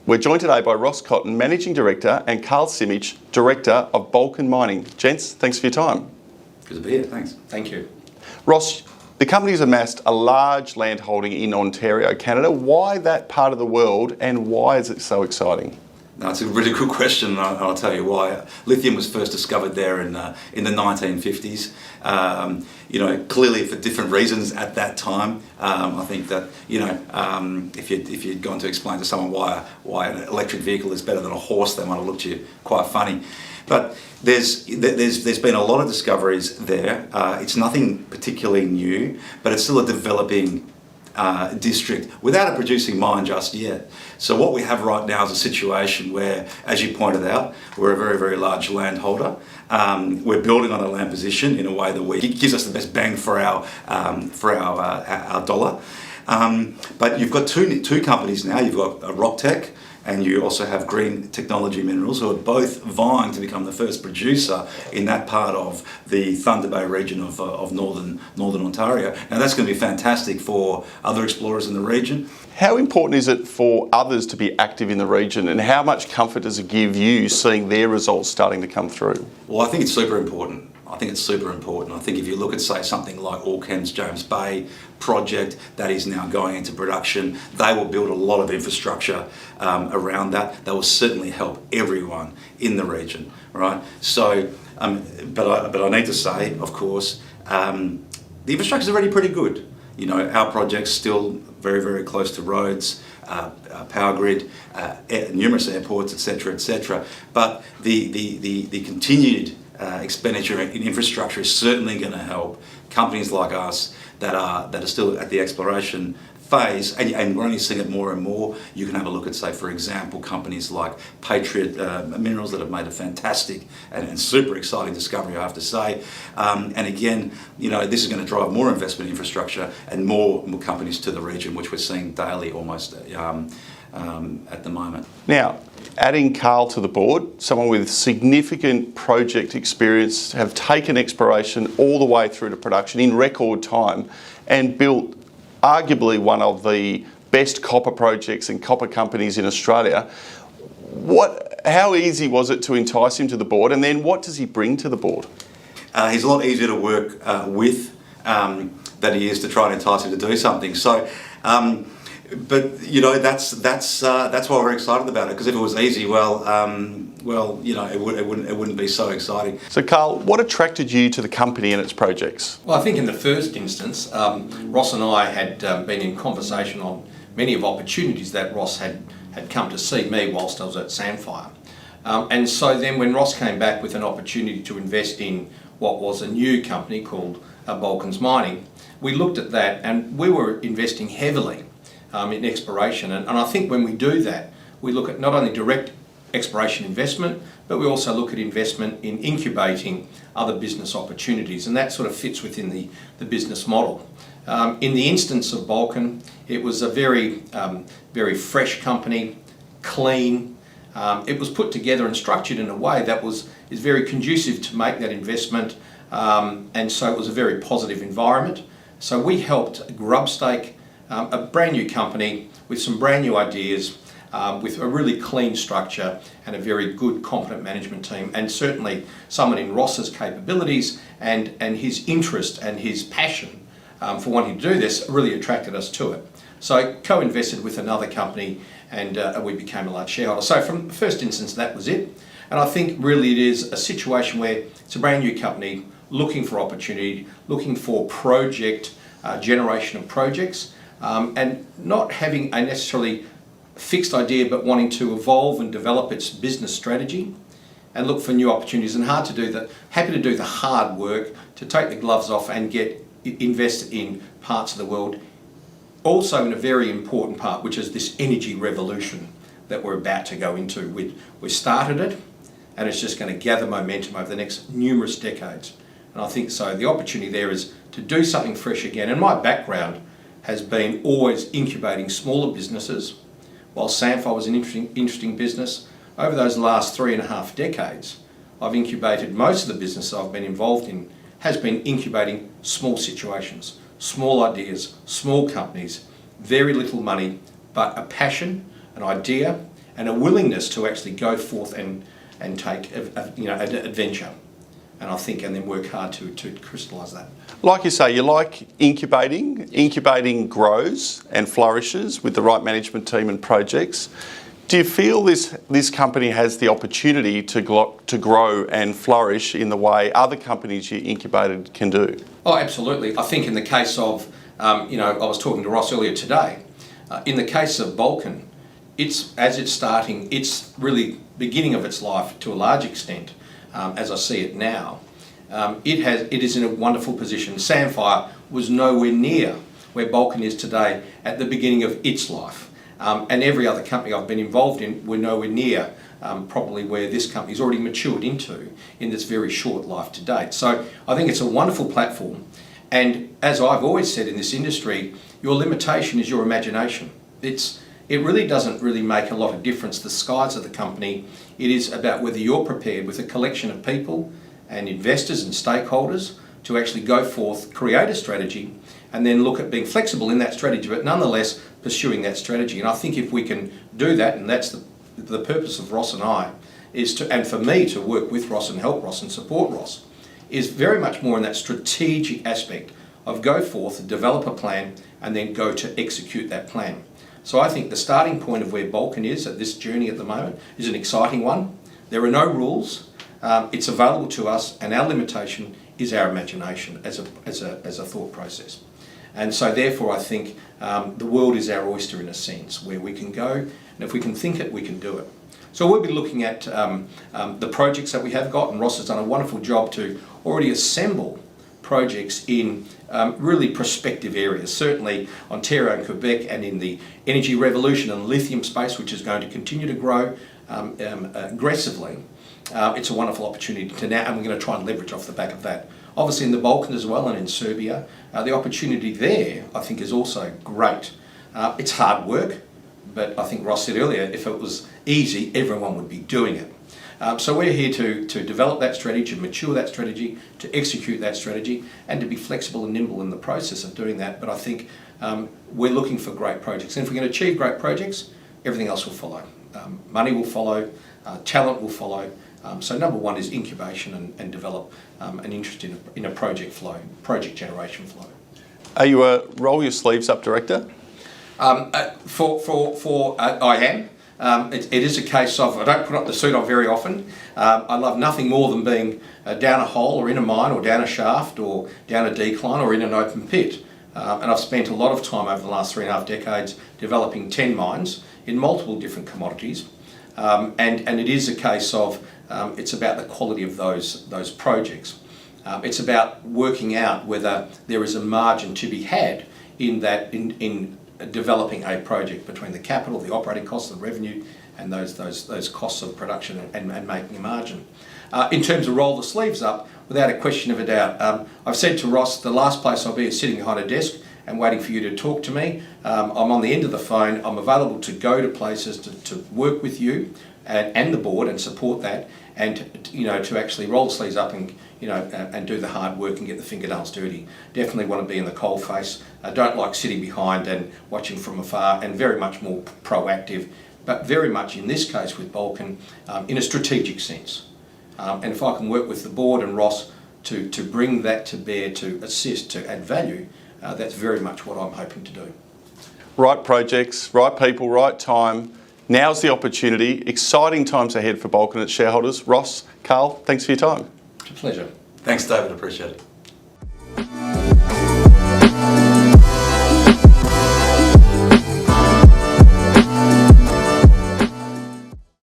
We're joined today by Ross Cotton, Managing Director, and Karl Simich, Director of Balkan Mining. Gents, thanks for your time. Good to be here, thanks. Thank you. Ross, the company's amassed a large land holding in Ontario, Canada. Why that part of the world, and why is it so exciting? No, it's a really good question, and I'll tell you why. Lithium was first discovered there in the 1950s. Clearly for different reasons at that time. I think that if you'd gone to explain to someone why an electric vehicle is better than a horse, they might have looked at you quite funny. But there's been a lot of discoveries there. It's nothing particularly new, but it's still a developing district without a producing mine just yet. So what we have right now is a situation where, as you pointed out, we're a very, very large landholder. We're building on a land position in a way that gives us the best bang for our dollar. But you've got two companies now. You've got RockTech, and you also have Green Technology Minerals, who are both vying to become the first producer in that part of the Thunder Bay region of northern Ontario. Now that's going to be fantastic for other explorers in the region. How important is it for others to be active in the region, and how much comfort does it give you seeing their results starting to come through? Well, I think it's super important. I think if you look at, say, something like Allchem's James Bay project that is now going into production, they will build a lot of infrastructure around that. That will certainly help everyone in the region, right? So, but I need to say, of course, the infrastructure is already pretty good. Our project's still very, very close to roads, power grid, numerous airports, etc. But the continued expenditure in infrastructure is certainly going to help companies like us that are still at the exploration phase, and we're only seeing it more and more. You can have a look at, say, for example, companies like Patriot Minerals that have made a fantastic and super exciting discovery, I have to say. And again, this is going to drive more investment in infrastructure and more companies to the region, which we're seeing daily almost at the moment. Now, adding Karl to the board, someone with significant project experience, have taken exploration all the way through to production in record time and built arguably one of the best copper projects and copper companies in Australia. How easy was it to entice him to the board, and then what does he bring to the board? He's a lot easier to work with than he is to try and entice him to do something. So, but that's why we're excited about it. Because if it was easy, it wouldn't be so exciting. So, Karl, what attracted you to the company and its projects? Well, I think in the first instance, Ross and I had been in conversation on many of opportunities that Ross had come to see me whilst I was at Sandfire. And so then when Ross came back with an opportunity to invest in what was a new company called Balkan Mining, we looked at that and we were investing heavily in exploration. And I think when we do that, we look at not only direct exploration investment, but we also look at investment in incubating other business opportunities, and that sort of fits within the business model. In the instance of Balkan, it was a very fresh company, clean. It was put together and structured in a way that is very conducive to make that investment, and so it was a very positive environment. So we helped grubstake a brand new company with some brand new ideas, with a really clean structure and a very good, competent management team, and certainly someone in Ross's capabilities and his interest and his passion for wanting to do this really attracted us to it. So co-invested with another company, and we became a large shareholder. So from the first instance, that was it. And I think really it is a situation where it's a brand new company looking for opportunity, looking for generation of projects, and not having a necessarily fixed idea, but wanting to evolve and develop its business strategy and look for new opportunities, and happy to do the hard work, to take the gloves off and invest in parts of the world. Also in a very important part, which is this energy revolution that we're about to go into. We started it, and it's just going to gather momentum over the next numerous decades. And I think so the opportunity there is to do something fresh again. And my background has been always incubating smaller businesses. While Sandfire was an interesting business, over those last 3.5 decades, I've incubated most of the businesses I've been involved in has been incubating small situations, small ideas, small companies, very little money, but a passion, an idea, and a willingness to actually go forth and take an adventure. And I think, and then work hard to crystallise that. Like you say, you like incubating. Incubating grows and flourishes with the right management team and projects. Do you feel this company has the opportunity to grow and flourish in the way other companies you incubated can do? Oh, absolutely. I think in the case of, I was talking to Ross earlier today, in the case of Balkan, it's starting, it's really beginning of its life to a large extent, as I see it now. It is in a wonderful position. Sandfire was nowhere near where Balkan is today at the beginning of its life. And every other company I've been involved in were nowhere near probably where this company's already matured into in this very short life to date. So I think it's a wonderful platform. And as I've always said in this industry, your limitation is your imagination. It really doesn't really make a lot of difference the size of the company. It is about whether you're prepared with a collection of people and investors and stakeholders to actually go forth, create a strategy, and then look at being flexible in that strategy, but nonetheless pursuing that strategy. And I think if we can do that, and that's the purpose of Ross and I, and for me to work with Ross and help Ross and support Ross, is very much more in that strategic aspect of go forth, develop a plan, and then go to execute that plan. So I think the starting point of where Balkan is at this journey at the moment is an exciting one. There are no rules. It's available to us, and our limitation is our imagination as a thought process. And so therefore I think the world is our oyster in a sense, where we can go, and if we can think it, we can do it. So we'll be looking at the projects that we have got, and Ross has done a wonderful job to already assemble projects in really prospective areas, certainly Ontario and Quebec, and in the energy revolution and lithium space, which is going to continue to grow aggressively. It's a wonderful opportunity to now, and we're going to try and leverage off the back of that. Obviously in the Balkan as well, and in Serbia, the opportunity there I think is also great. It's hard work, but I think Ross said earlier, if it was easy, everyone would be doing it. So we're here to develop that strategy, to mature that strategy, to execute that strategy, and to be flexible and nimble in the process of doing that. But I think we're looking for great projects. And if we can achieve great projects, everything else will follow. Money will follow, talent will follow. So number one is incubation and develop an interest in a project flow, project generation flow. Are you a roll your sleeves up director? I am. It is a case of, I don't put up the suit on very often. I love nothing more than being down a hole or in a mine or down a shaft or down a decline or in an open pit. And I've spent a lot of time over the last 3.5 decades developing 10 mines in multiple different commodities. And it is a case of, it's about the quality of those projects. It's about working out whether there is a margin to be had in developing a project between the capital, the operating costs, the revenue, and those costs of production and making a margin. In terms of roll the sleeves up, without a question of a doubt, I've said to Ross, the last place I'll be is sitting behind a desk and waiting for you to talk to me. I'm on the end of the phone. I'm available to go to places to work with you and the board and support that, and to actually roll the sleeves up and and do the hard work and get the fingernails dirty. Definitely want to be in the coal face. I don't like sitting behind and watching from afar, and very much more proactive, but very much in this case with Balkan in a strategic sense. And if I can work with the board and Ross to bring that to bear, to assist, to add value, that's very much what I'm hoping to do. Right projects, right people, right time. Now's the opportunity. Exciting times ahead for Balkan and its shareholders. Ross, Karl, thanks for your time. It's a pleasure. Thanks, David. Appreciate it.